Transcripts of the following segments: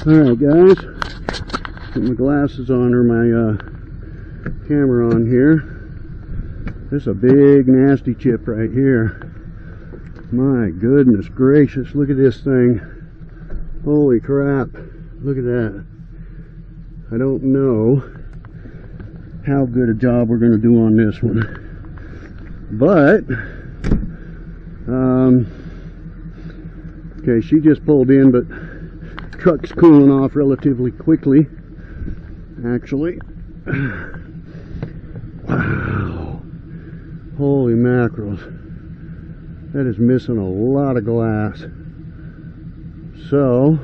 Alright guys, put my glasses on or my camera on here. This is a big nasty chip right here. My goodness gracious, look at this thing. Holy crap, look at that. I don't know how good a job we're going to do on this one, but okay, she just pulled in, but truck's cooling off relatively quickly actually. Wow, holy mackerels, that is missing a lot of glass. So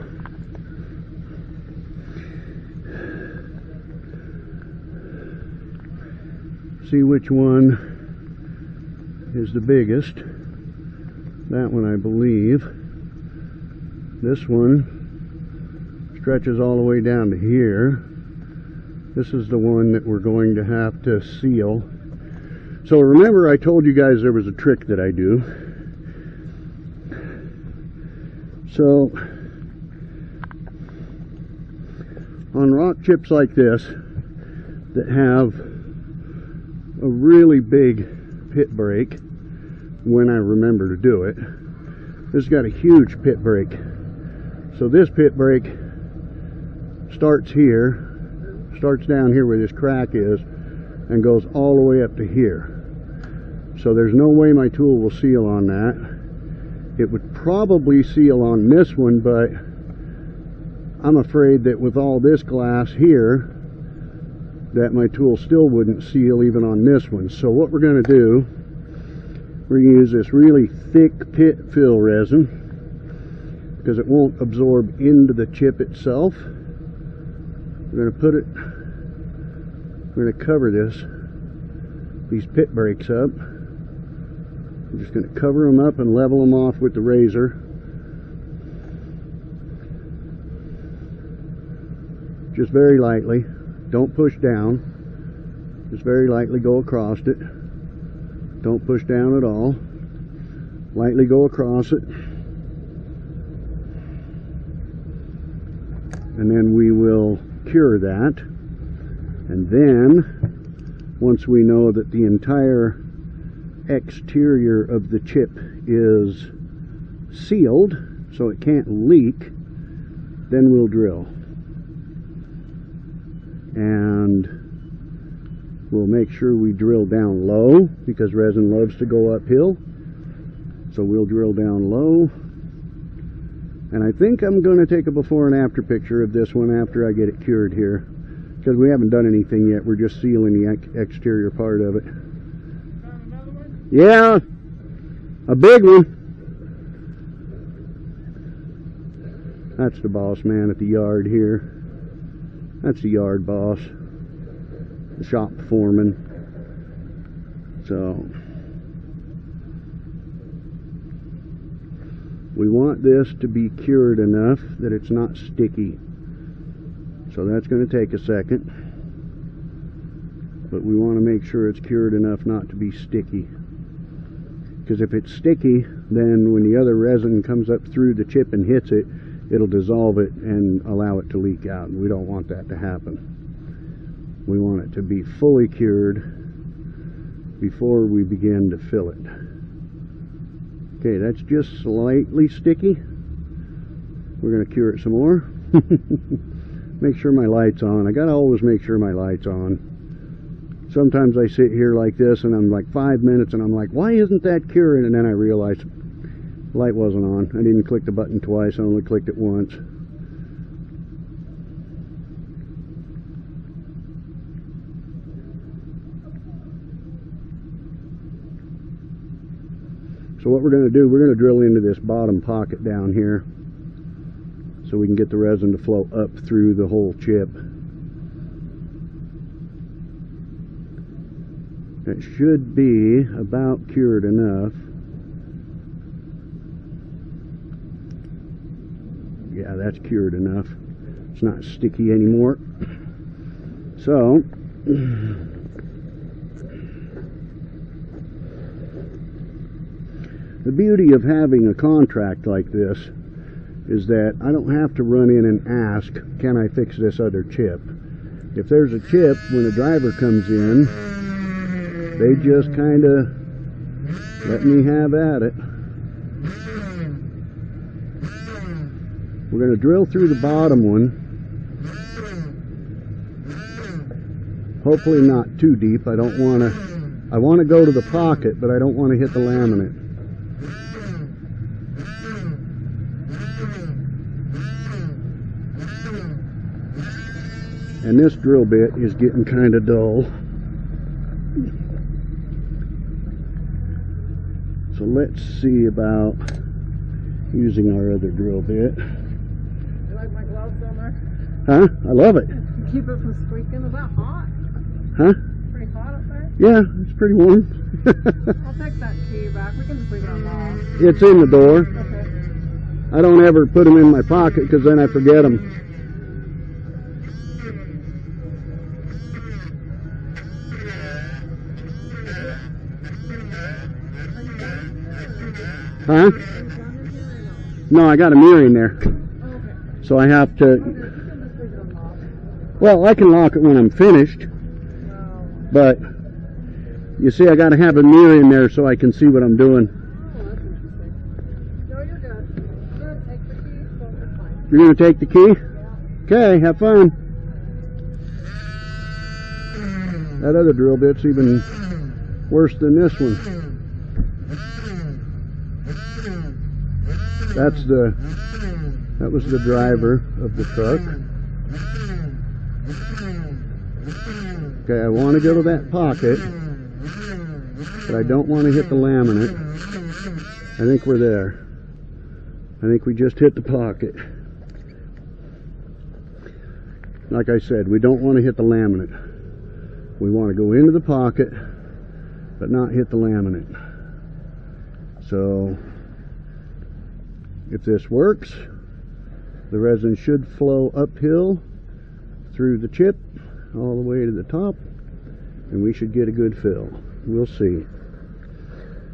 see which one is the biggest. That one, I believe. This one stretches all the way down to here. This is the one that we're going to have to seal. So remember, I told you guys there was a trick that I do. So on rock chips like this that have a really big pit break, when I remember to do it, this has got a huge pit break. So this pit break starts here, starts down here where this crack is, and goes all the way up to here. So there's no way my tool will seal on that. It would probably seal on this one, but I'm afraid that with all this glass here, that my tool still wouldn't seal even on this one. So what we're going to do, we're going to use this really thick pit fill resin, because it won't absorb into the chip itself. We're going to put it, we're going to cover these pit breaks up. I'm just going to cover them up and level them off with the razor. Just very lightly. Don't push down. Just very lightly go across it. Don't push down at all. Lightly go across it. And then we will cure that. And then, once we know that the entire exterior of the chip is sealed, so it can't leak, then we'll drill. And we'll make sure we drill down low, because resin loves to go uphill. So we'll drill down low. And I think I'm going to take a before and after picture of this one after I get it cured here, because we haven't done anything yet. We're just sealing the exterior part of it. Yeah, a big one. That's the boss man at the yard here. That's the yard boss, the shop foreman. So we want this to be cured enough that it's not sticky. So that's going to take a second. But we want to make sure it's cured enough not to be sticky. Because if it's sticky, then when the other resin comes up through the chip and hits it, it'll dissolve it and allow it to leak out. And we don't want that to happen. We want it to be fully cured before we begin to fill it. Okay, that's just slightly sticky. We're going to cure it some more. Make sure my light's on. I got to always make sure my light's on. Sometimes I sit here like this and I'm like 5 minutes and I'm like, why isn't that curing? And then I realize the light wasn't on. I didn't click the button twice, I only clicked it once. So what we're going to do, we're going to drill into this bottom pocket down here so we can get the resin to flow up through the whole chip. It should be about cured enough. Yeah, that's cured enough. It's not sticky anymore. So the beauty of having a contract like this is that I don't have to run in and ask, can I fix this other chip? If there's a chip, when a driver comes in, they just kind of let me have at it. We're going to drill through the bottom one. Hopefully not too deep. I want to go to the pocket, but I don't want to hit the laminate. And this drill bit is getting kind of dull. So let's see about using our other drill bit. You like my gloves on there? Huh? I love it. Keep it from squeaking. Is that hot? Huh? Pretty hot up there? Yeah, it's pretty warm. I'll take that key back. We can just leave it unlocked. It's in the door. Okay. I don't ever put them in my pocket because then I forget them. Huh? No, I got a mirror in there. Okay. So I have to... We can just leave it unlocked. Well, I can lock it when I'm finished. Well, But, you see, I got to have a mirror in there so I can see what I'm doing. oh, that's interesting. No, you're good. I'm going to take the key, so it's fine. You're going to take the key? Yeah. Okay, have fun. That other drill bit's even worse than this one. That was the driver of the truck. Okay, I want to go to that pocket, but I don't want to hit the laminate. I think we're there. I think we just hit the pocket. Like I said, we don't want to hit the laminate. We want to go into the pocket, but not hit the laminate. So, if this works, the resin should flow uphill through the chip all the way to the top, and we should get a good fill. We'll see.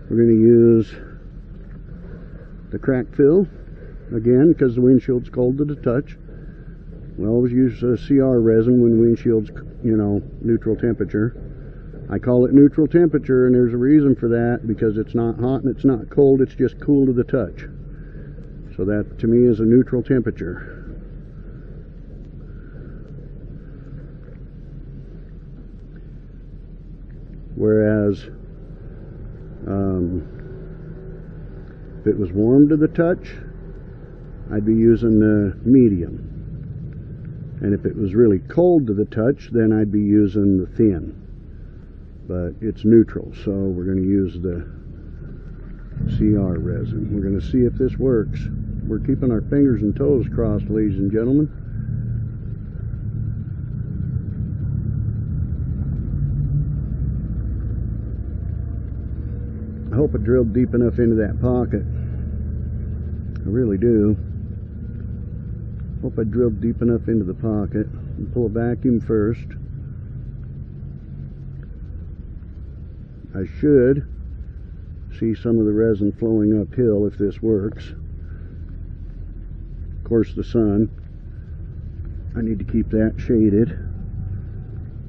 We're going to use the crack fill again because the windshield's cold to the touch. We always use CR resin when windshield's, neutral temperature. I call it neutral temperature, and there's a reason for that, because it's not hot and it's not cold, it's just cool to the touch. So that to me is a neutral temperature. Whereas if it was warm to the touch, I'd be using the medium. And if it was really cold to the touch, then I'd be using the thin. But it's neutral, so we're going to use the CR resin. We're going to see if this works. We're keeping our fingers and toes crossed, ladies and gentlemen. I hope I drilled deep enough into that pocket. I really do. Hope I drilled deep enough into the pocket. And pull a vacuum first. I should see some of the resin flowing uphill if this works. Of course, the sun. I need to keep that shaded.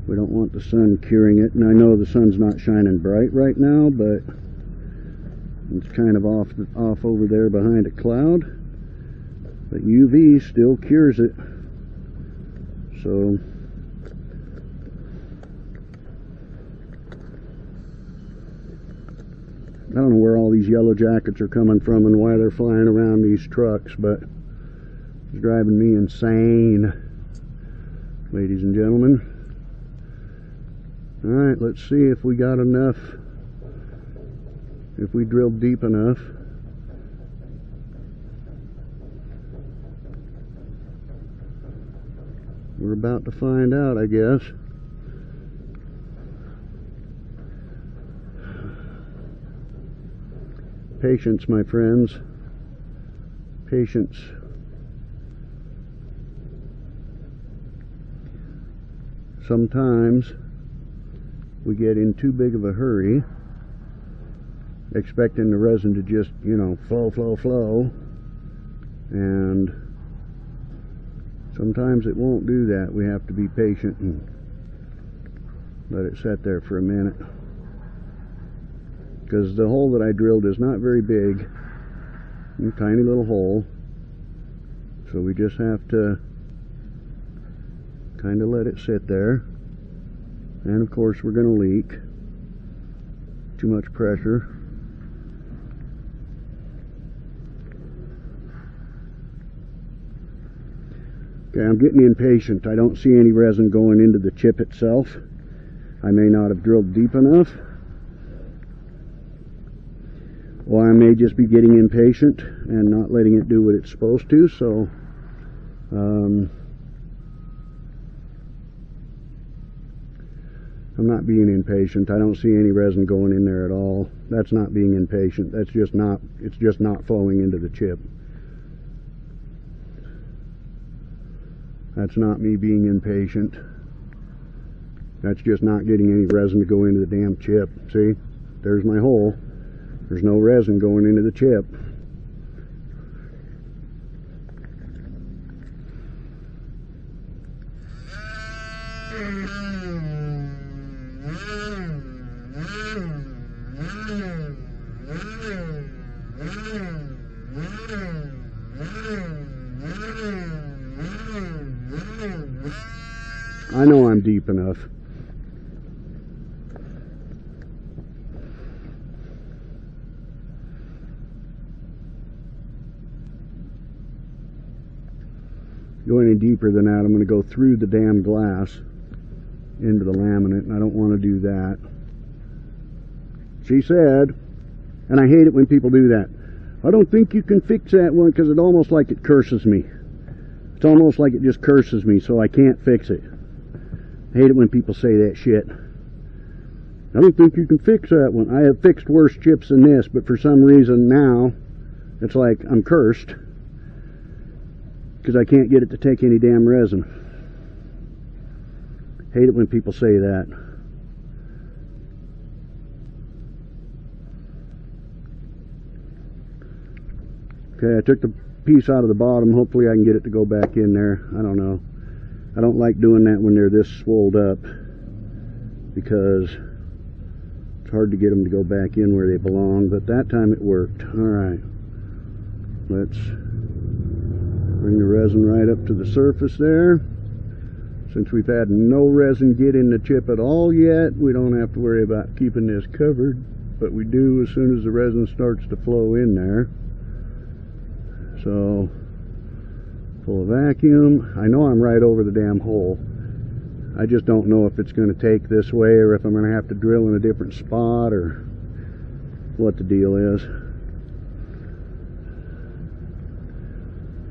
We don't want the sun curing it. And I know the sun's not shining bright right now, but it's kind of off over there behind a cloud. But UV still cures it. So I don't know where all these yellow jackets are coming from and why they're flying around these trucks, but it's driving me insane, ladies and gentlemen. Alright, let's see if we got enough, if we drilled deep enough. We're about to find out, I guess. Patience, my friends. Patience. Sometimes we get in too big of a hurry, expecting the resin to just, flow, flow, flow. And sometimes it won't do that. We have to be patient and let it set there for a minute, because the hole that I drilled is not very big, a tiny little hole, so we just have to kind of let it sit there. And of course we're going to leak. Too much pressure. Okay, I'm getting impatient. I don't see any resin going into the chip itself. I may not have drilled deep enough, or I may just be getting impatient and not letting it do what it's supposed to. So I'm not being impatient. I don't see any resin going in there at all. That's not being impatient. That's just not, it's just not flowing into the chip. That's not me being impatient. That's just not getting any resin to go into the damn chip. See? There's my hole. There's no resin going into the chip. I know I'm deep enough. Go any deeper than that, I'm going to go through the damn glass into the laminate, and I don't want to do that. She said, and I hate it when people do that, I don't think you can fix that one, because it almost like it curses me. It's almost like it just curses me, so I can't fix it. I hate it when people say that shit. I don't think you can fix that one. I have fixed worse chips than this, but for some reason now, it's like I'm cursed, because I can't get it to take any damn resin. Hate it when people say that. Okay, I took the piece out of the bottom. Hopefully I can get it to go back in there. I don't know. I don't like doing that when they're this swolled up, because it's hard to get them to go back in where they belong, but that time it worked. Alright, let's bring the resin right up to the surface there. Since we've had no resin get in the chip at all yet, we don't have to worry about keeping this covered, but we do as soon as the resin starts to flow in there. So, full of vacuum. I know I'm right over the damn hole. I just don't know if it's going to take this way, or if I'm going to have to drill in a different spot, or what the deal is.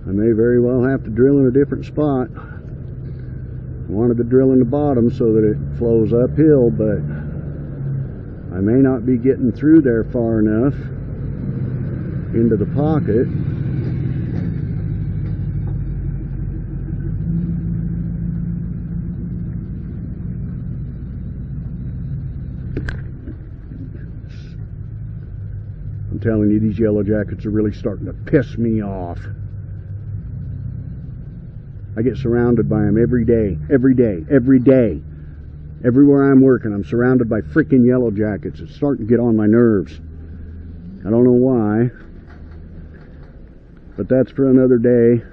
I may very well have to drill in a different spot. I wanted to drill in the bottom so that it flows uphill, but I may not be getting through there far enough into the pocket. I'm telling you, these yellow jackets are really starting to piss me off. I get surrounded by them every day, every day, every day. Everywhere I'm working, I'm surrounded by freaking yellow jackets. It's starting to get on my nerves. I don't know why, but that's for another day.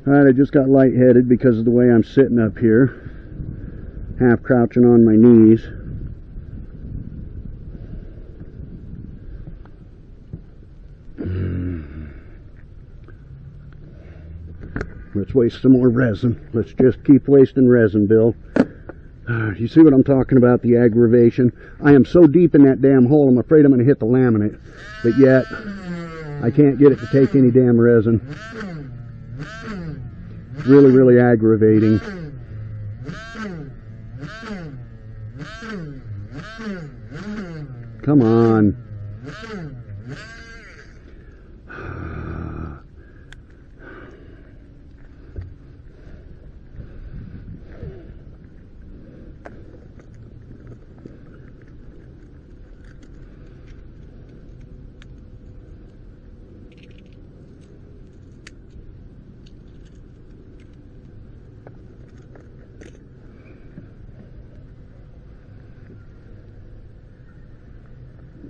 Alright, I just got lightheaded because of the way I'm sitting up here, half crouching on my knees. Let's waste some more resin. Let's just keep wasting resin, Bill. You see what I'm talking about, the aggravation? I am so deep in that damn hole, I'm afraid I'm going to hit the laminate. But yet, I can't get it to take any damn resin. Really, really aggravating. Come on.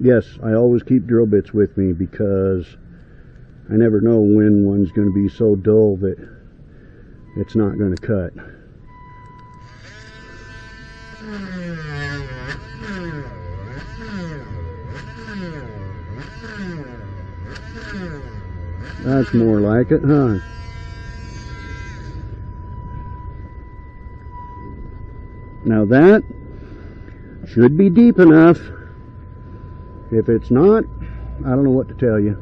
yes, I always keep drill bits with me because I never know when one's going to be so dull that it's not going to cut. That's more like it, huh? Now that should be deep enough. If it's not, I don't know what to tell you.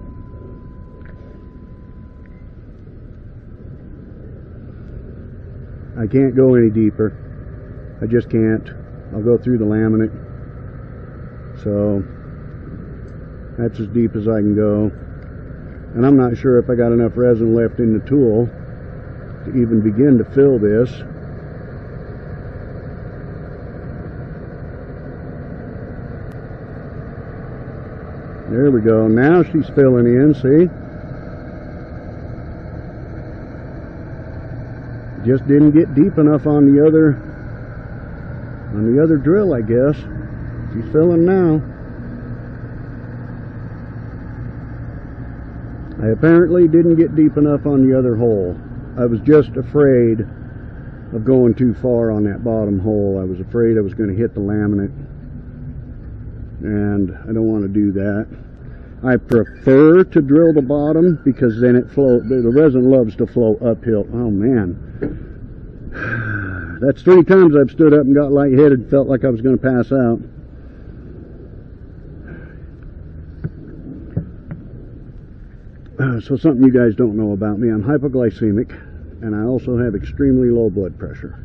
I can't go any deeper. I just can't. I'll go through the laminate. So that's as deep as I can go. And I'm not sure if I got enough resin left in the tool to even begin to fill this. There we go. Now she's filling in, see? Just didn't get deep enough on the other drill, I guess. She's filling now. I apparently didn't get deep enough on the other hole. I was just afraid of going too far on that bottom hole. I was afraid I was going to hit the laminate, and I don't want to do that. I prefer to drill the bottom because then it flows. The resin loves to flow uphill. Oh man, that's 3 times I've stood up and got lightheaded, felt like I was going to pass out. So something you guys don't know about me, I'm hypoglycemic, and I also have extremely low blood pressure.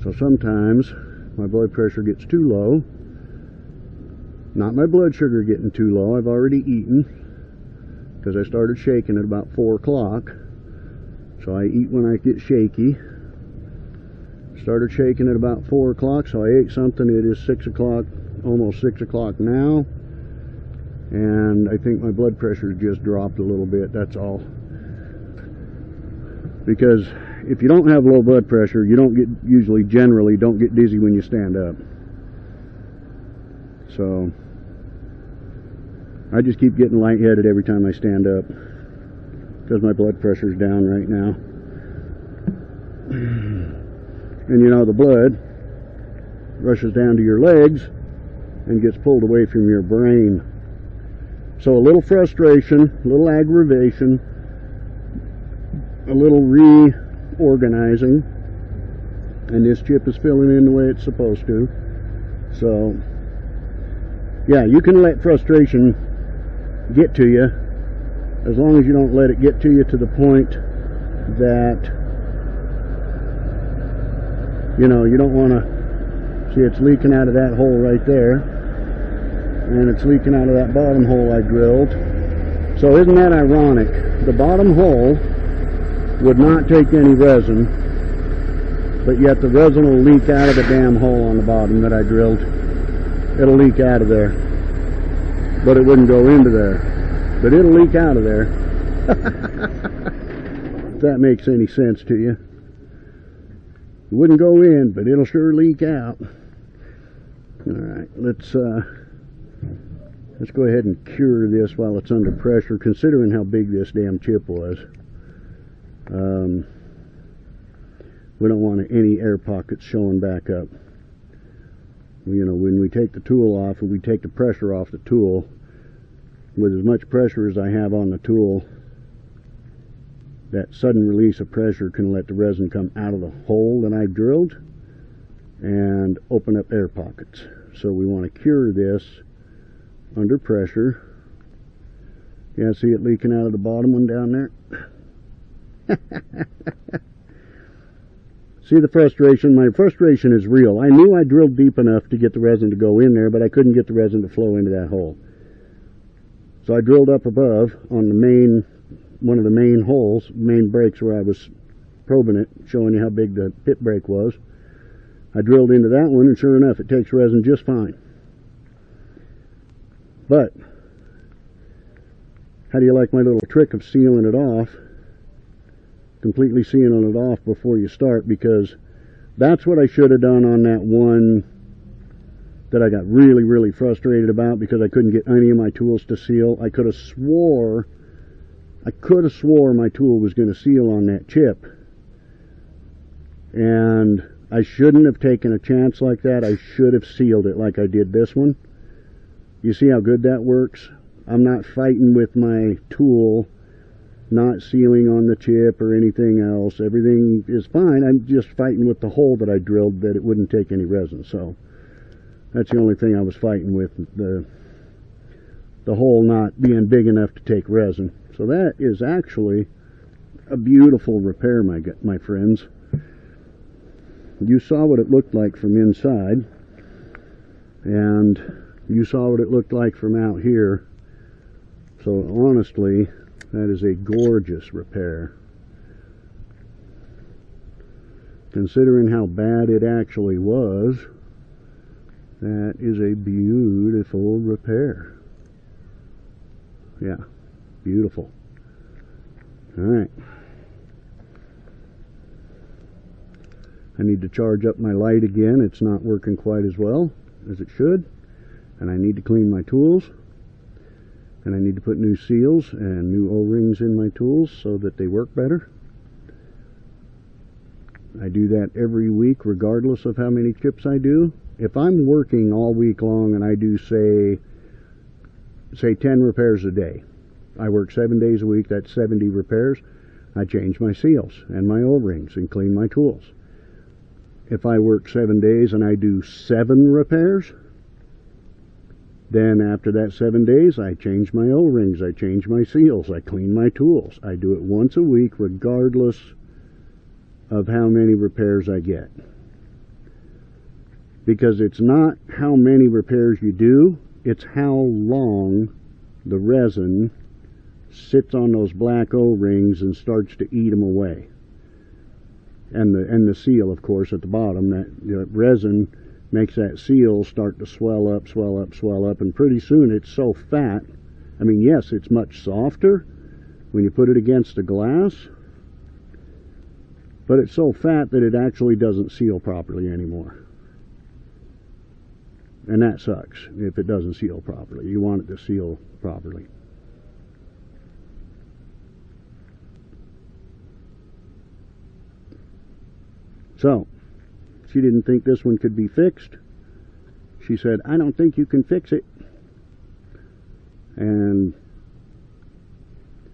So sometimes my blood pressure gets too low. Not my blood sugar getting too low. I've already eaten because I started shaking at about 4 o'clock. So I eat when I get shaky. Started shaking at about 4 o'clock, so I ate something. It is 6 o'clock, almost 6 o'clock now. And I think my blood pressure just dropped a little bit, that's all. Because if you don't have low blood pressure, you don't get, generally don't get dizzy when you stand up. So I just keep getting lightheaded every time I stand up because my blood pressure's down right now. And you know, the blood rushes down to your legs and gets pulled away from your brain. So a little frustration, a little aggravation, a little reorganizing, and this chip is filling in the way it's supposed to. So yeah, you can let frustration get to you as long as you don't let it get to you to the point that, you know, you don't want to see it's leaking out of that hole right there, and it's leaking out of that bottom hole I drilled. So isn't that ironic? The bottom hole would not take any resin, but yet the resin will leak out of the damn hole on the bottom that I drilled. It'll leak out of there, but it wouldn't go into there, but it'll leak out of there. If that makes any sense to you. It wouldn't go in, but it'll sure leak out. Alright, let's go ahead and cure this while it's under pressure, considering how big this damn chip was. We don't want any air pockets showing back up. You know, when we take the tool off, or we take the pressure off the tool, with as much pressure as I have on the tool, that sudden release of pressure can let the resin come out of the hole that I drilled and open up air pockets. So we want to cure this under pressure. Yeah, see it leaking out of the bottom one down there? See the frustration? My frustration is real. I knew I drilled deep enough to get the resin to go in there, but I couldn't get the resin to flow into that hole. So I drilled up above on the main, one of the main holes, main breaks where I was probing it, showing you how big the pit break was. I drilled into that one, and sure enough, it takes resin just fine. But how do you like my little trick of sealing it off? Completely sealing it off before you start, because that's what I should have done on that that I got really frustrated about because I couldn't get any of my tools to seal. I could have swore my tool was going to seal on that chip, and I shouldn't have taken a chance like that. I should have sealed it like I did this one. You see how good that works? I'm not fighting with my tool not sealing on the chip or anything else. Everything is fine. I'm just fighting with the hole that I drilled that it wouldn't take any resin. So that's the only thing I was fighting with, the hole not being big enough to take resin. So that is actually a beautiful repair, my friends. You saw what it looked like from inside, and you saw what it looked like from out here. So honestly, that is a gorgeous repair. Considering how bad it actually was, that is a beautiful repair. Yeah, beautiful. Alright. I need to charge up my light again. It's not working quite as well as it should. And I need to clean my tools. And I need to put new seals and new O-rings in my tools so that they work better. I do that every week regardless of how many chips I do. If I'm working all week long and I do say 10 repairs a day, I work 7 days a week, that's 70 repairs. I change my seals and my O-rings and clean my tools. If I work 7 days and I do 7 repairs, then after that 7 days, I change my O-rings, I change my seals, I clean my tools. I do it once a week regardless of how many repairs I get. Because it's not how many repairs you do, it's how long the resin sits on those black O-rings and starts to eat them away. And the seal, of course, at the bottom, that resin makes that seal start to swell up, and pretty soon it's so fat. I mean, yes, it's much softer when you put it against the glass, but it's so fat that it actually doesn't seal properly anymore. And that sucks if it doesn't seal properly. You want it to seal properly. So, she didn't think this one could be fixed. She said, I don't think you can fix it. And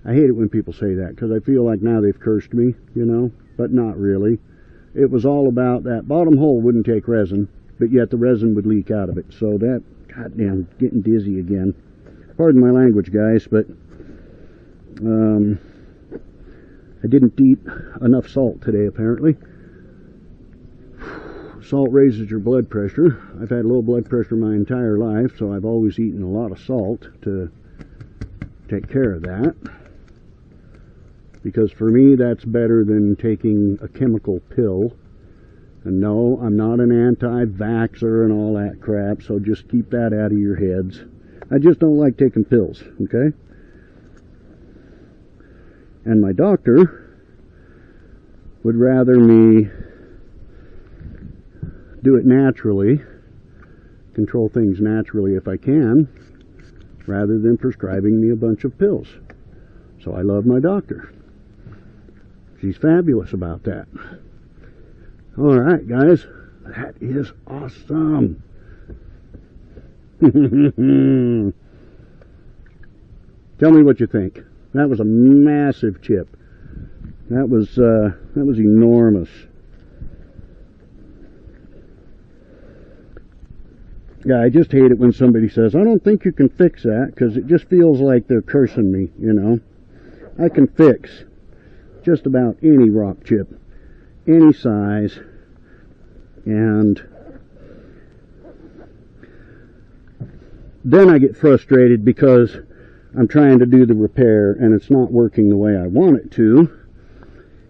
I hate it when people say that, because I feel like now they've cursed me, you know, but not really. It was all about that bottom hole wouldn't take resin, but yet the resin would leak out of it. So that, goddamn, getting dizzy again. Pardon my language, guys, but I didn't eat enough salt today, apparently. Salt raises your blood pressure. I've had low blood pressure my entire life, so I've always eaten a lot of salt to take care of that. Because for me, that's better than taking a chemical pill. And no, I'm not an anti-vaxxer and all that crap, so just keep that out of your heads. I just don't like taking pills, okay? And my doctor would rather me do it naturally, control things naturally if I can, rather than prescribing me a bunch of pills. So I love my doctor. She's fabulous about that. Alright, guys, that is awesome. Tell me what you think. That was a massive chip. That was enormous. Yeah, I just hate it when somebody says, I don't think you can fix that, because it just feels like they're cursing me, you know. I can fix just about any rock chip, any size, and then I get frustrated because I'm trying to do the repair and it's not working the way I want it to.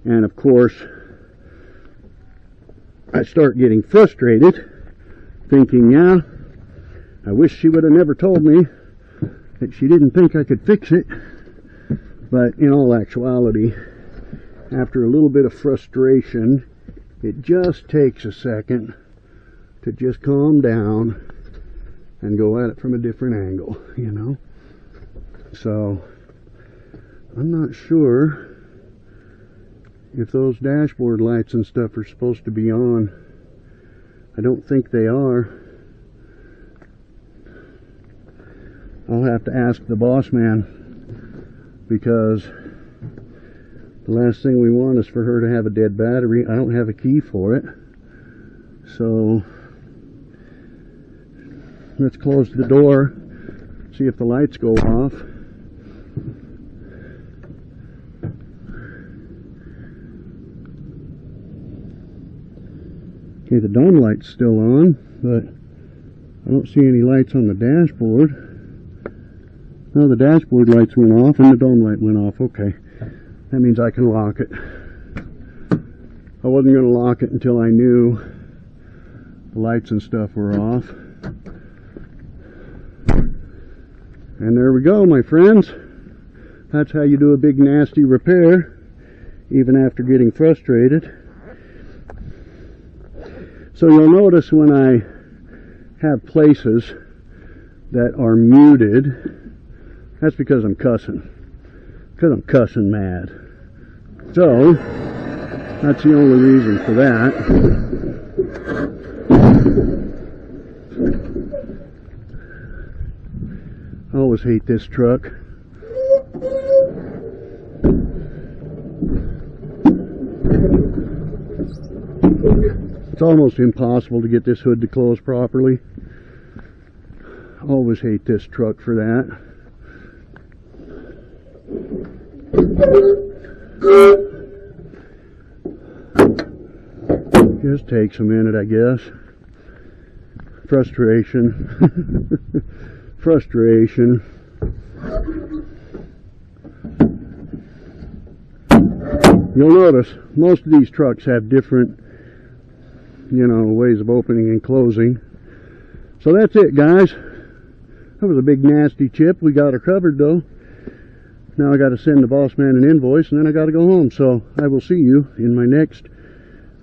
And of course, I start getting frustrated, thinking, yeah, I wish she would have never told me that she didn't think I could fix it. But in all actuality, after a little bit of frustration, it just takes a second to just calm down and go at it from a different angle, you know. So I'm not sure if those dashboard lights and stuff are supposed to be on. I don't think they are. I'll have to ask the boss man, because the last thing we want is for her to have a dead battery. I don't have a key for it. So let's close the door, see if the lights go off. Okay, the dome light's still on, but I don't see any lights on the dashboard. No, the dashboard lights went off and the dome light went off. Okay, that means I can lock it. I wasn't going to lock it until I knew the lights and stuff were off. And there we go, my friends. That's how you do a big nasty repair, even after getting frustrated. So you'll notice when I have places that are muted, that's because I'm cussing. Because I'm cussing mad. So that's the only reason for that. I always hate this truck. It's almost impossible to get this hood to close properly. I always hate this truck for that. Just takes a minute, I guess. Frustration. Frustration. You'll notice most of these trucks have different, you know, ways of opening and closing. So that's it, guys. That was a big nasty chip. We got her covered though. Now I got to send the boss man an invoice and then I got to go home. So I will see you in my next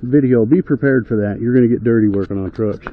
video. Be prepared for that. You're going to get dirty working on trucks.